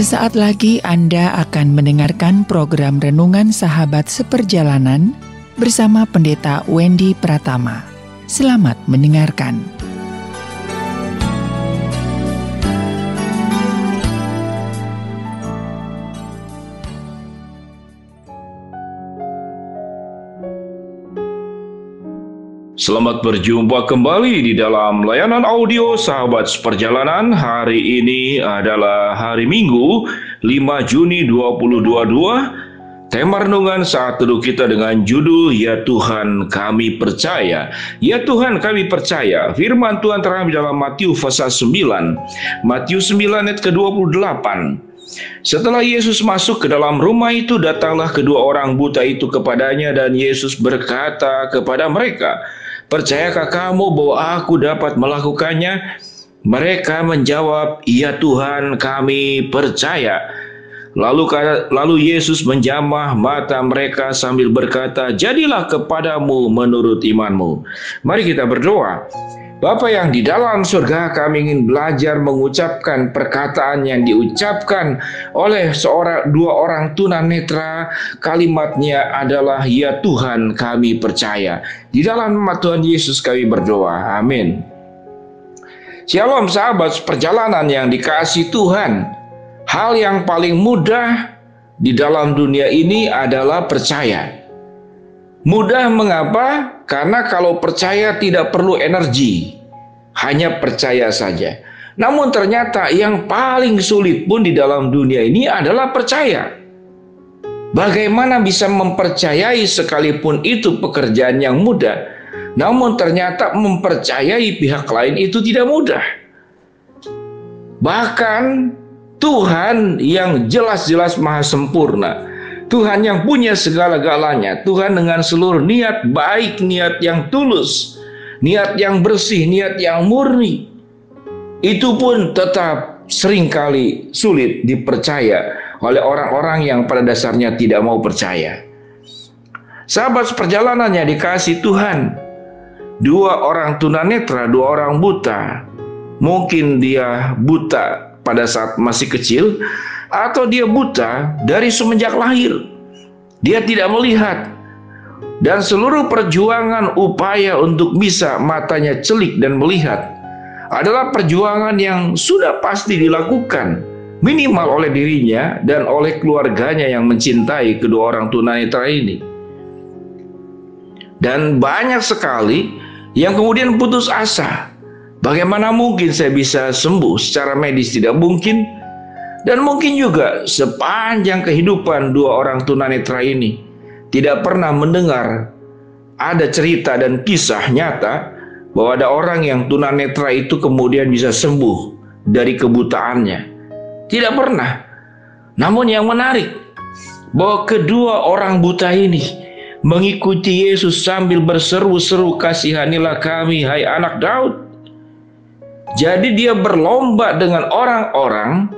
Sesaat lagi Anda akan mendengarkan program Renungan Sahabat Seperjalanan bersama Pendeta Wendy Pratama. Selamat mendengarkan. Selamat berjumpa kembali di dalam layanan audio Sahabat Seperjalanan. Hari ini adalah hari Minggu, 5 Juni 2022. Tema renungan saat teduh kita dengan judul Ya Tuhan Kami Percaya. Ya Tuhan Kami Percaya. Firman Tuhan terambil dalam Matius pasal 9. Matius 9 ayat ke-28. Setelah Yesus masuk ke dalam rumah itu, datanglah kedua orang buta itu kepadanya dan Yesus berkata kepada mereka, "Percayakah kamu bahwa aku dapat melakukannya?" Mereka menjawab, "Ya Tuhan, kami percaya." Lalu Yesus menjamah mata mereka sambil berkata, "Jadilah kepadamu menurut imanmu." Mari kita berdoa. Bapa yang di dalam surga, kami ingin belajar mengucapkan perkataan yang diucapkan oleh dua orang tunanetra. Kalimatnya adalah Ya Tuhan kami percaya. Di dalam nama Tuhan Yesus kami berdoa. Amin. Shalom sahabat perjalanan yang dikasihi Tuhan. Hal yang paling mudah di dalam dunia ini adalah percaya. Mudah mengapa? Karena kalau percaya tidak perlu energi, hanya percaya saja. Namun ternyata yang paling sulit pun di dalam dunia ini adalah percaya. Bagaimana bisa mempercayai sekalipun itu pekerjaan yang mudah, namun ternyata mempercayai pihak lain itu tidak mudah. Bahkan Tuhan yang jelas-jelas maha sempurna, Tuhan yang punya segala-galanya, Tuhan dengan seluruh niat baik, niat yang tulus, niat yang bersih, niat yang murni, itu pun tetap seringkali sulit dipercaya oleh orang-orang yang pada dasarnya tidak mau percaya. Sahabat seperjalanan yang dikasihi Tuhan, dua orang tunanetra, dua orang buta, mungkin dia buta pada saat masih kecil, atau dia buta dari semenjak lahir. Dia tidak melihat. Dan seluruh perjuangan upaya untuk bisa matanya celik dan melihat adalah perjuangan yang sudah pasti dilakukan minimal oleh dirinya dan oleh keluarganya yang mencintai kedua orang tunanetra ini. Dan banyak sekali yang kemudian putus asa. Bagaimana mungkin saya bisa sembuh? Secara medis tidak mungkin. Dan mungkin juga sepanjang kehidupan dua orang tunanetra ini tidak pernah mendengar ada cerita dan kisah nyata bahwa ada orang yang tunanetra itu kemudian bisa sembuh dari kebutaannya. Tidak pernah. Namun yang menarik, bahwa kedua orang buta ini mengikuti Yesus sambil berseru-seru, "Kasihanilah kami, hai anak Daud." Jadi dia berlomba dengan orang-orang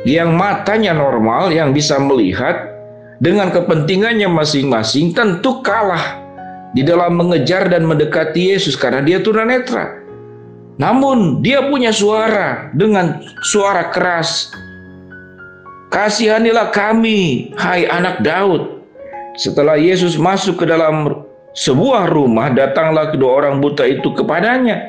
yang matanya normal, yang bisa melihat dengan kepentingannya masing-masing, tentu kalah di dalam mengejar dan mendekati Yesus karena dia tunanetra. Namun dia punya suara dengan suara keras, "Kasihanilah kami, hai anak Daud." Setelah Yesus masuk ke dalam sebuah rumah, datanglah kedua orang buta itu kepadanya.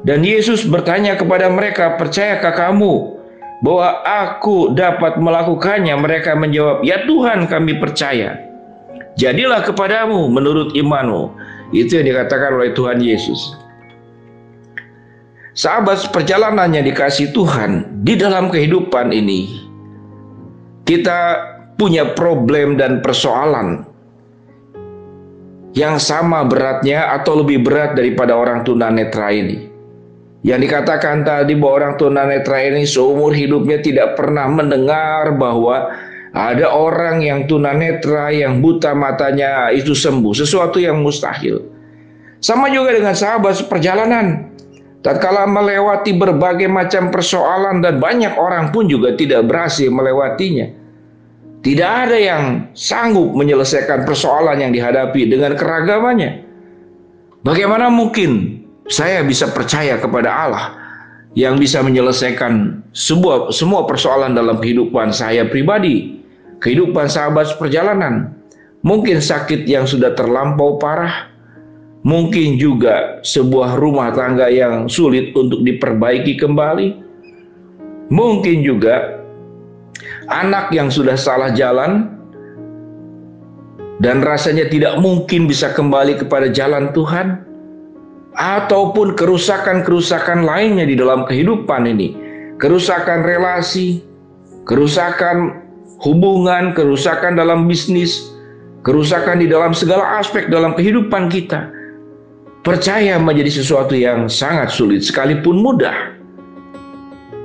Dan Yesus bertanya kepada mereka, "Percayakah kamu bahwa aku dapat melakukannya?" Mereka menjawab, "Ya Tuhan kami percaya." "Jadilah kepadamu menurut imanmu." Itu yang dikatakan oleh Tuhan Yesus. Sahabat perjalanan yang dikasihi Tuhan, di dalam kehidupan ini kita punya problem dan persoalan yang sama beratnya atau lebih berat daripada orang tunanetra ini. Yang dikatakan tadi bahwa orang tunanetra ini seumur hidupnya tidak pernah mendengar bahwa ada orang yang tunanetra, yang buta matanya itu sembuh. Sesuatu yang mustahil. Sama juga dengan sahabat seperjalanan. Tatkala melewati berbagai macam persoalan dan banyak orang pun juga tidak berhasil melewatinya. Tidak ada yang sanggup menyelesaikan persoalan yang dihadapi dengan keragamannya. Bagaimana mungkin saya bisa percaya kepada Allah yang bisa menyelesaikan semua persoalan dalam kehidupan saya pribadi, kehidupan sahabat seperjalanan. Mungkin sakit yang sudah terlampau parah, mungkin juga sebuah rumah tangga yang sulit untuk diperbaiki kembali, mungkin juga anak yang sudah salah jalan dan rasanya tidak mungkin bisa kembali kepada jalan Tuhan, ataupun kerusakan-kerusakan lainnya di dalam kehidupan ini, kerusakan relasi, kerusakan hubungan, kerusakan dalam bisnis, kerusakan di dalam segala aspek dalam kehidupan kita. Percaya menjadi sesuatu yang sangat sulit sekalipun mudah.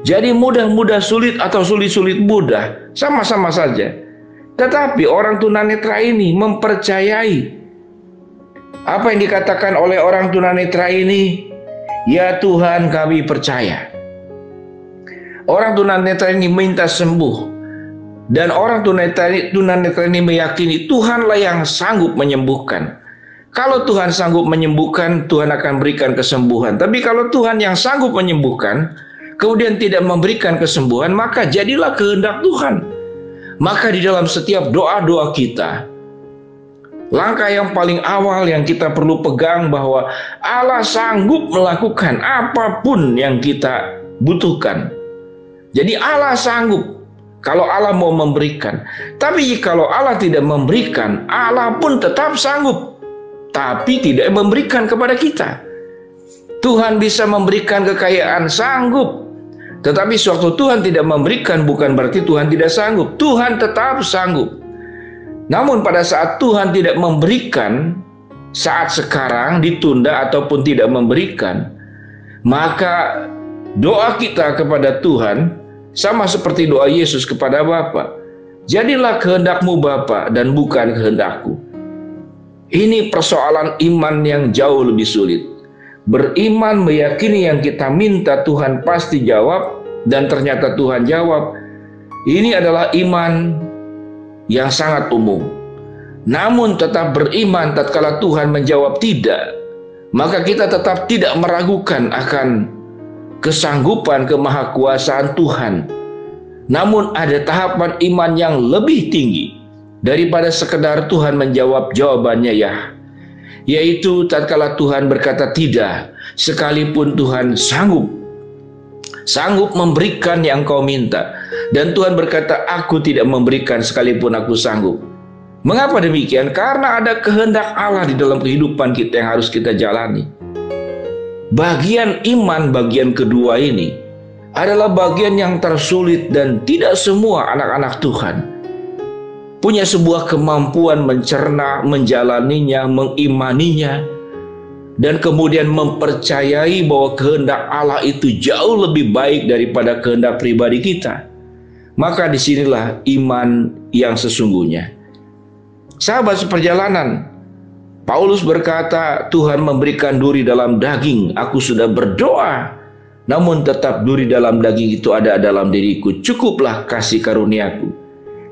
Jadi mudah-mudah sulit atau sulit-sulit mudah, sama-sama saja. Tetapi orang tunanetra ini mempercayai apa yang dikatakan oleh orang tunanetra ini. Ya Tuhan, kami percaya. Orang tunanetra ini minta sembuh, dan orang tunanetra ini meyakini Tuhanlah yang sanggup menyembuhkan. Kalau Tuhan sanggup menyembuhkan, Tuhan akan berikan kesembuhan. Tapi kalau Tuhan yang sanggup menyembuhkan kemudian tidak memberikan kesembuhan, maka jadilah kehendak Tuhan. Maka di dalam setiap doa-doa kita, langkah yang paling awal yang kita perlu pegang bahwa Allah sanggup melakukan apapun yang kita butuhkan. Jadi Allah sanggup kalau Allah mau memberikan. Tapi kalau Allah tidak memberikan, Allah pun tetap sanggup, tapi tidak memberikan kepada kita. Tuhan bisa memberikan kekayaan, sanggup. Tetapi sewaktu Tuhan tidak memberikan, bukan berarti Tuhan tidak sanggup. Tuhan tetap sanggup. Namun pada saat Tuhan tidak memberikan, saat sekarang ditunda ataupun tidak memberikan, maka doa kita kepada Tuhan sama seperti doa Yesus kepada Bapa. Jadilah kehendak-Mu Bapa dan bukan kehendak-Ku. Ini persoalan iman yang jauh lebih sulit. Beriman meyakini yang kita minta Tuhan pasti jawab, dan ternyata Tuhan jawab. Ini adalah iman yang sangat umum. Namun tetap beriman tatkala Tuhan menjawab tidak, maka kita tetap tidak meragukan akan kesanggupan kemahakuasaan Tuhan. Namun ada tahapan iman yang lebih tinggi daripada sekedar Tuhan menjawab jawabannya ya, yaitu tatkala Tuhan berkata tidak, sekalipun Tuhan sanggup memberikan yang kau minta. Dan Tuhan berkata, aku tidak memberikan sekalipun aku sanggup. Mengapa demikian? Karena ada kehendak Allah di dalam kehidupan kita yang harus kita jalani. Bagian iman, bagian kedua ini adalah bagian yang tersulit, dan tidak semua anak-anak Tuhan punya sebuah kemampuan mencerna, menjalaninya, mengimaninya, dan kemudian mempercayai bahwa kehendak Allah itu jauh lebih baik daripada kehendak pribadi kita. Maka disinilah iman yang sesungguhnya. Sahabat seperjalanan, Paulus berkata, Tuhan memberikan duri dalam daging. Aku sudah berdoa, namun tetap duri dalam daging itu ada dalam diriku. Cukuplah kasih karuniaku,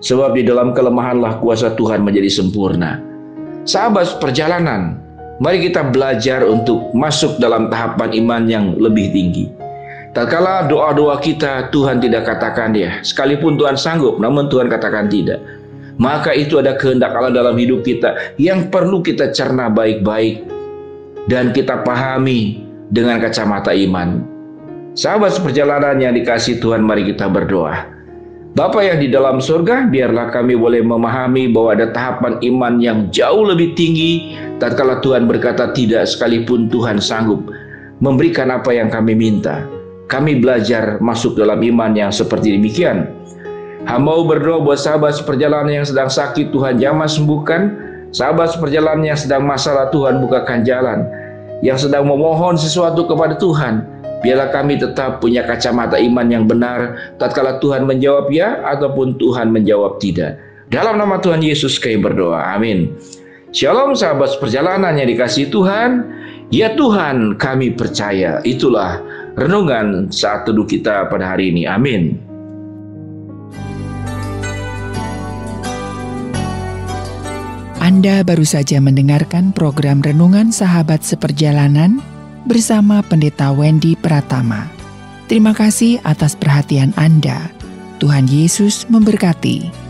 sebab di dalam kelemahanlah kuasa Tuhan menjadi sempurna. Sahabat seperjalanan, mari kita belajar untuk masuk dalam tahapan iman yang lebih tinggi. Tatkala doa-doa kita Tuhan tidak katakan ya, sekalipun Tuhan sanggup, namun Tuhan katakan tidak, maka itu ada kehendak Allah dalam hidup kita yang perlu kita cerna baik-baik dan kita pahami dengan kacamata iman. Sahabat seperjalanan yang dikasihi Tuhan, mari kita berdoa. Bapa yang di dalam surga, biarlah kami boleh memahami bahwa ada tahapan iman yang jauh lebih tinggi tatkala Tuhan berkata tidak, sekalipun Tuhan sanggup memberikan apa yang kami minta. Kami belajar masuk dalam iman yang seperti demikian. Hamba berdoa buat sahabat seperjalanan yang sedang sakit, Tuhan jamah sembuhkan. Sahabat seperjalanan yang sedang masalah, Tuhan bukakan jalan. Yang sedang memohon sesuatu kepada Tuhan, biarlah kami tetap punya kacamata iman yang benar tatkala Tuhan menjawab ya ataupun Tuhan menjawab tidak. Dalam nama Tuhan Yesus kami berdoa, amin. Shalom sahabat seperjalanan yang dikasihi Tuhan. Ya Tuhan, kami percaya. Itulah renungan saat teduh kita pada hari ini, amin. Anda baru saja mendengarkan program Renungan Sahabat Seperjalanan bersama Pendeta Wendy Pratama. Terima kasih atas perhatian Anda. Tuhan Yesus memberkati.